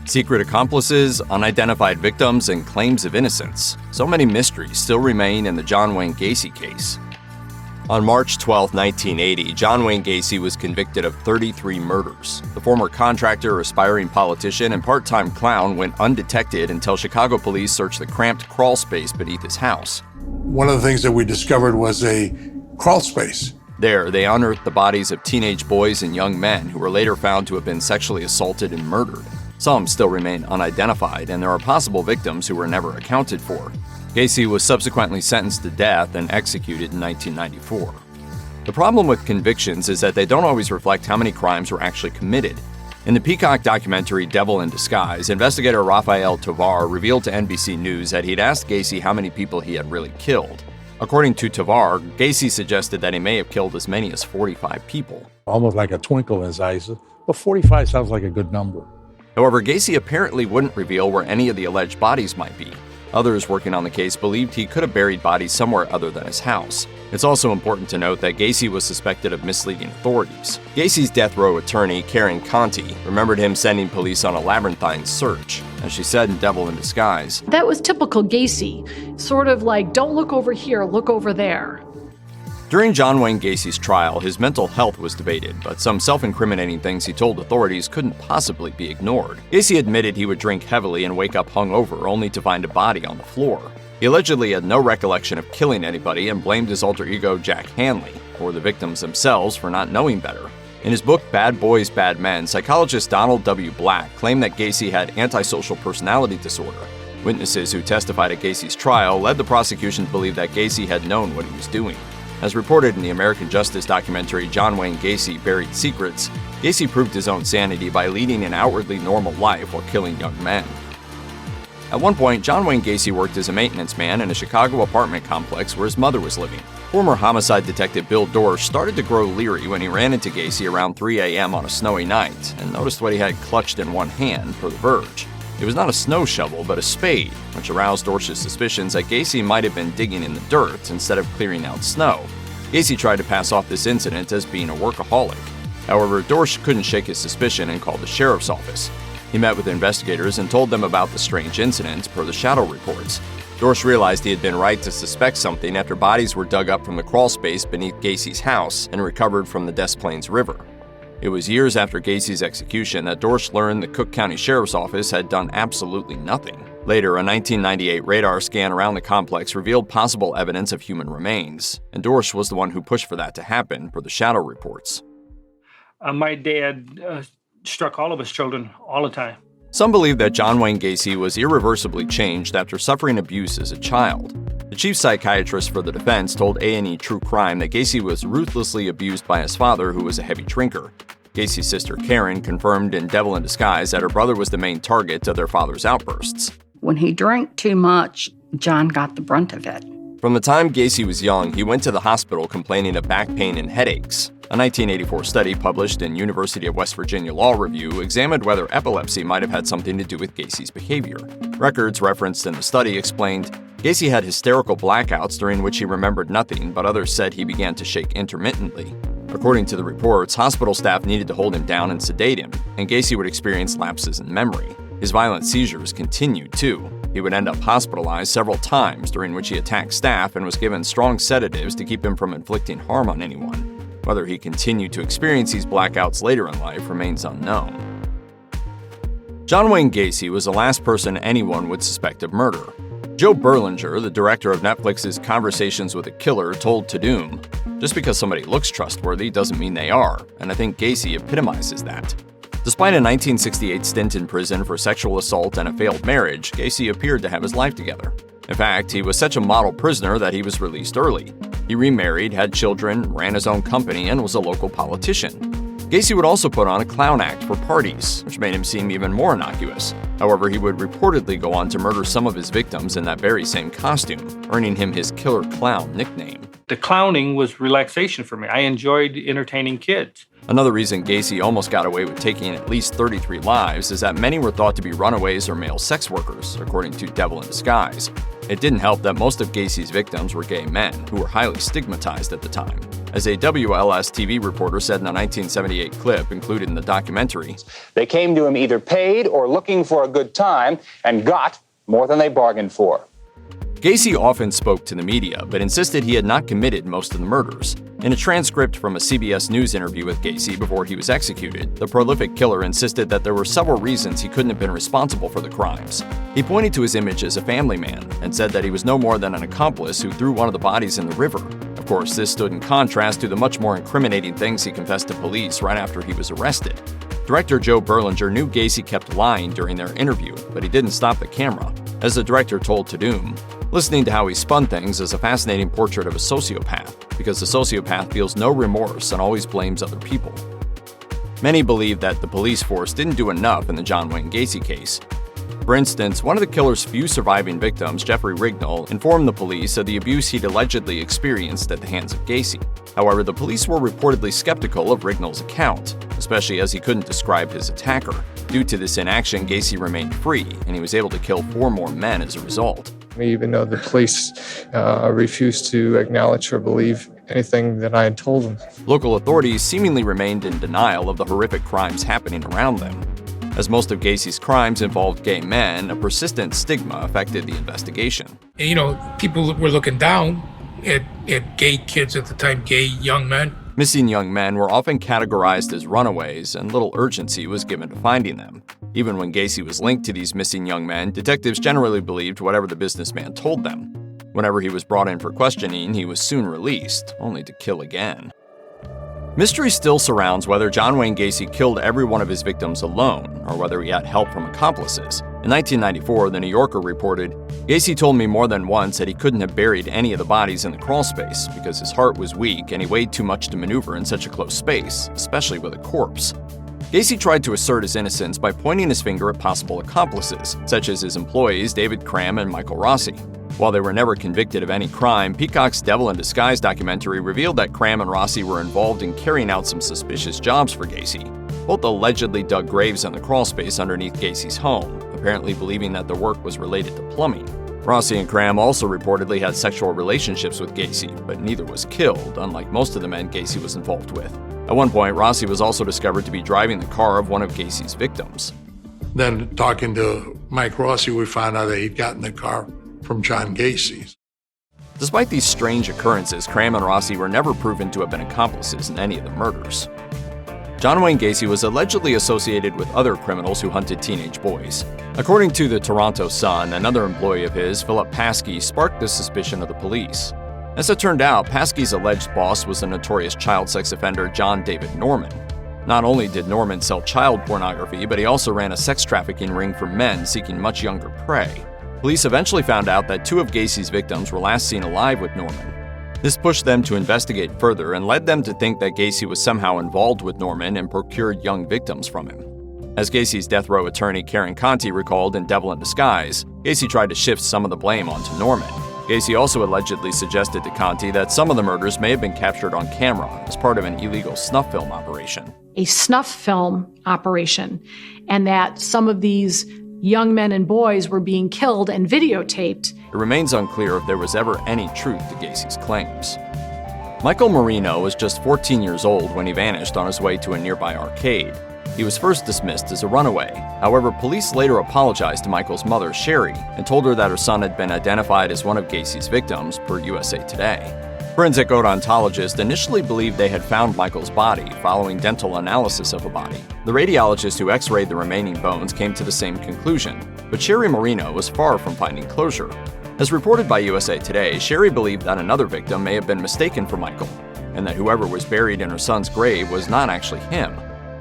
Secret accomplices, unidentified victims, and claims of innocence. So many mysteries still remain in the John Wayne Gacy case. On March 12, 1980, John Wayne Gacy was convicted of 33 murders. The former contractor, aspiring politician, and part-time clown went undetected until Chicago police searched the cramped crawl space beneath his house. One of the things that we discovered was a crawl space. There, they unearthed the bodies of teenage boys and young men who were later found to have been sexually assaulted and murdered. Some still remain unidentified, and there are possible victims who were never accounted for. Gacy was subsequently sentenced to death and executed in 1994. The problem with convictions is that they don't always reflect how many crimes were actually committed. In the Peacock documentary Devil in Disguise, investigator Rafael Tovar revealed to NBC News that he'd asked Gacy how many people he had really killed. According to Tovar, Gacy suggested that he may have killed as many as 45 people. Almost like a twinkle in his eyes, but 45 sounds like a good number. However, Gacy apparently wouldn't reveal where any of the alleged bodies might be. Others working on the case believed he could have buried bodies somewhere other than his house. It's also important to note that Gacy was suspected of misleading authorities. Gacy's death row attorney, Karen Conti, remembered him sending police on a labyrinthine search. As she said in Devil in Disguise, "That was typical Gacy, sort of like, don't look over here, look over there." During John Wayne Gacy's trial, his mental health was debated, but some self-incriminating things he told authorities couldn't possibly be ignored. Gacy admitted he would drink heavily and wake up hungover only to find a body on the floor. He allegedly had no recollection of killing anybody and blamed his alter ego Jack Hanley, or the victims themselves, for not knowing better. In his book Bad Boys, Bad Men, psychologist Donald W. Black claimed that Gacy had antisocial personality disorder. Witnesses who testified at Gacy's trial led the prosecution to believe that Gacy had known what he was doing. As reported in the American Justice documentary John Wayne Gacy, Buried Secrets, Gacy proved his own sanity by leading an outwardly normal life while killing young men. At one point, John Wayne Gacy worked as a maintenance man in a Chicago apartment complex where his mother was living. Former homicide detective Bill Dorsch started to grow leery when he ran into Gacy around 3 a.m. on a snowy night and noticed what he had clutched in one hand, per The Verge. It was not a snow shovel, but a spade, which aroused Dorsch's suspicions that Gacy might have been digging in the dirt instead of clearing out snow. Gacy tried to pass off this incident as being a workaholic. However, Dorsch couldn't shake his suspicion and called the sheriff's office. He met with investigators and told them about the strange incident, per the shadow reports. Dorsch realized he had been right to suspect something after bodies were dug up from the crawl space beneath Gacy's house and recovered from the Des Plaines River. It was years after Gacy's execution that Dorsch learned the Cook County Sheriff's Office had done absolutely nothing. Later, a 1998 radar scan around the complex revealed possible evidence of human remains, and Dorsch was the one who pushed for that to happen, per the shadow reports. My dad struck all of his children all the time. Some believe that John Wayne Gacy was irreversibly changed after suffering abuse as a child. The chief psychiatrist for the defense told A&E True Crime that Gacy was ruthlessly abused by his father, who was a heavy drinker. Gacy's sister Karen confirmed in Devil in Disguise that her brother was the main target of their father's outbursts. When he drank too much, John got the brunt of it. From the time Gacy was young, he went to the hospital complaining of back pain and headaches. A 1984 study published in University of West Virginia Law Review examined whether epilepsy might have had something to do with Gacy's behavior. Records referenced in the study explained Gacy had hysterical blackouts during which he remembered nothing, but others said he began to shake intermittently. According to the reports, hospital staff needed to hold him down and sedate him, and Gacy would experience lapses in memory. His violent seizures continued, too. He would end up hospitalized several times, during which he attacked staff and was given strong sedatives to keep him from inflicting harm on anyone. Whether he continued to experience these blackouts later in life remains unknown. John Wayne Gacy was the last person anyone would suspect of murder. Joe Berlinger, the director of Netflix's Conversations with a Killer, told Tudum, "Just because somebody looks trustworthy doesn't mean they are, and I think Gacy epitomizes that." Despite a 1968 stint in prison for sexual assault and a failed marriage, Gacy appeared to have his life together. In fact, he was such a model prisoner that he was released early. He remarried, had children, ran his own company, and was a local politician. Gacy would also put on a clown act for parties, which made him seem even more innocuous. However, he would reportedly go on to murder some of his victims in that very same costume, earning him his Killer Clown nickname. The clowning was relaxation for me. I enjoyed entertaining kids. Another reason Gacy almost got away with taking at least 33 lives is that many were thought to be runaways or male sex workers, according to Devil in Disguise. It didn't help that most of Gacy's victims were gay men, who were highly stigmatized at the time. As a WLS TV reporter said in a 1978 clip included in the documentary, "They came to him either paid or looking for a good time and got more than they bargained for." Gacy often spoke to the media, but insisted he had not committed most of the murders. In a transcript from a CBS News interview with Gacy before he was executed, the prolific killer insisted that there were several reasons he couldn't have been responsible for the crimes. He pointed to his image as a family man and said that he was no more than an accomplice who threw one of the bodies in the river. Of course, this stood in contrast to the much more incriminating things he confessed to police right after he was arrested. Director Joe Berlinger knew Gacy kept lying during their interview, but he didn't stop the camera. As the director told Tudum, listening to how he spun things is a fascinating portrait of a sociopath, because the sociopath feels no remorse and always blames other people. Many believe that the police force didn't do enough in the John Wayne Gacy case. For instance, one of the killer's few surviving victims, Jeffrey Rignall, informed the police of the abuse he'd allegedly experienced at the hands of Gacy. However, the police were reportedly skeptical of Rignall's account, especially as he couldn't describe his attacker. Due to this inaction, Gacy remained free, and he was able to kill 4 more men as a result. Even though the police refused to acknowledge or believe anything that I had told them. Local authorities seemingly remained in denial of the horrific crimes happening around them. As most of Gacy's crimes involved gay men, a persistent stigma affected the investigation. You know, people were looking down at gay kids at the time, gay young men. Missing young men were often categorized as runaways, and little urgency was given to finding them. Even when Gacy was linked to these missing young men, detectives generally believed whatever the businessman told them. Whenever he was brought in for questioning, he was soon released, only to kill again. Mystery still surrounds whether John Wayne Gacy killed every one of his victims alone, or whether he had help from accomplices. In 1994, The New Yorker reported, "Gacy told me more than once that he couldn't have buried any of the bodies in the crawl space because his heart was weak and he weighed too much to maneuver in such a close space, especially with a corpse." Gacy tried to assert his innocence by pointing his finger at possible accomplices, such as his employees David Cram and Michael Rossi. While they were never convicted of any crime, Peacock's Devil in Disguise documentary revealed that Cram and Rossi were involved in carrying out some suspicious jobs for Gacy. Both allegedly dug graves in the crawl space underneath Gacy's home, apparently believing that the work was related to plumbing. Rossi and Cram also reportedly had sexual relationships with Gacy, but neither was killed, unlike most of the men Gacy was involved with. At one point, Rossi was also discovered to be driving the car of one of Gacy's victims. Then talking to Mike Rossi, we found out that he'd gotten the car from John Gacy's. Despite these strange occurrences, Cram and Rossi were never proven to have been accomplices in any of the murders. John Wayne Gacy was allegedly associated with other criminals who hunted teenage boys. According to the Toronto Sun, another employee of his, Philip Paskey, sparked the suspicion of the police. As it turned out, Paskey's alleged boss was the notorious child sex offender John David Norman. Not only did Norman sell child pornography, but he also ran a sex trafficking ring for men seeking much younger prey. Police eventually found out that 2 of Gacy's victims were last seen alive with Norman. This pushed them to investigate further and led them to think that Gacy was somehow involved with Norman and procured young victims from him. As Gacy's death row attorney Karen Conti recalled in Devil in Disguise, Gacy tried to shift some of the blame onto Norman. Gacy also allegedly suggested to Conti that some of the murders may have been captured on camera as part of an illegal snuff film operation. A snuff film operation, and that some of these young men and boys were being killed and videotaped. It remains unclear if there was ever any truth to Gacy's claims. Michael Marino was just 14 years old when he vanished on his way to a nearby arcade. He was first dismissed as a runaway. However, police later apologized to Michael's mother, Sherry, and told her that her son had been identified as one of Gacy's victims, per USA Today. Forensic odontologists initially believed they had found Michael's body following dental analysis of the body. The radiologist who x-rayed the remaining bones came to the same conclusion, but Sherry Marino was far from finding closure. As reported by USA Today, Sherry believed that another victim may have been mistaken for Michael, and that whoever was buried in her son's grave was not actually him.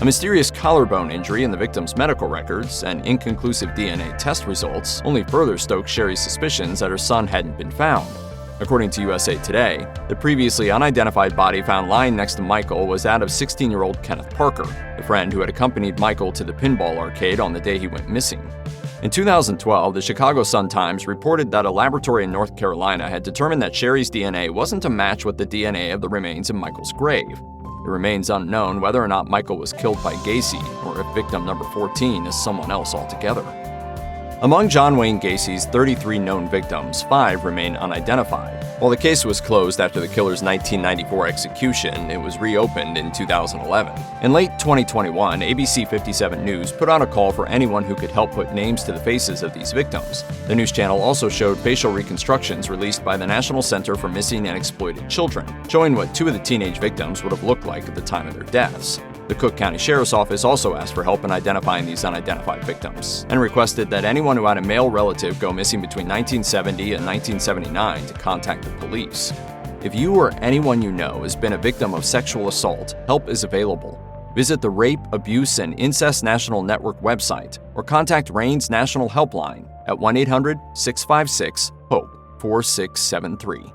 A mysterious collarbone injury in the victim's medical records and inconclusive DNA test results only further stoked Sherry's suspicions that her son hadn't been found. According to USA Today, the previously unidentified body found lying next to Michael was that of 16-year-old Kenneth Parker, the friend who had accompanied Michael to the pinball arcade on the day he went missing. In 2012, the Chicago Sun-Times reported that a laboratory in North Carolina had determined that Sherry's DNA wasn't a match with the DNA of the remains in Michael's grave. It remains unknown whether or not Michael was killed by Gacy or if victim number 14 is someone else altogether. Among John Wayne Gacy's 33 known victims, 5 remain unidentified. While the case was closed after the killer's 1994 execution, it was reopened in 2011. In late 2021, ABC 57 News put out a call for anyone who could help put names to the faces of these victims. The news channel also showed facial reconstructions released by the National Center for Missing and Exploited Children, showing what 2 of the teenage victims would have looked like at the time of their deaths. The Cook County Sheriff's Office also asked for help in identifying these unidentified victims, and requested that anyone who had a male relative go missing between 1970 and 1979 to contact the police. If you or anyone you know has been a victim of sexual assault, help is available. Visit the Rape, Abuse, and Incest National Network website or contact RAIN's National Helpline at 1-800-656-HOPE-4673.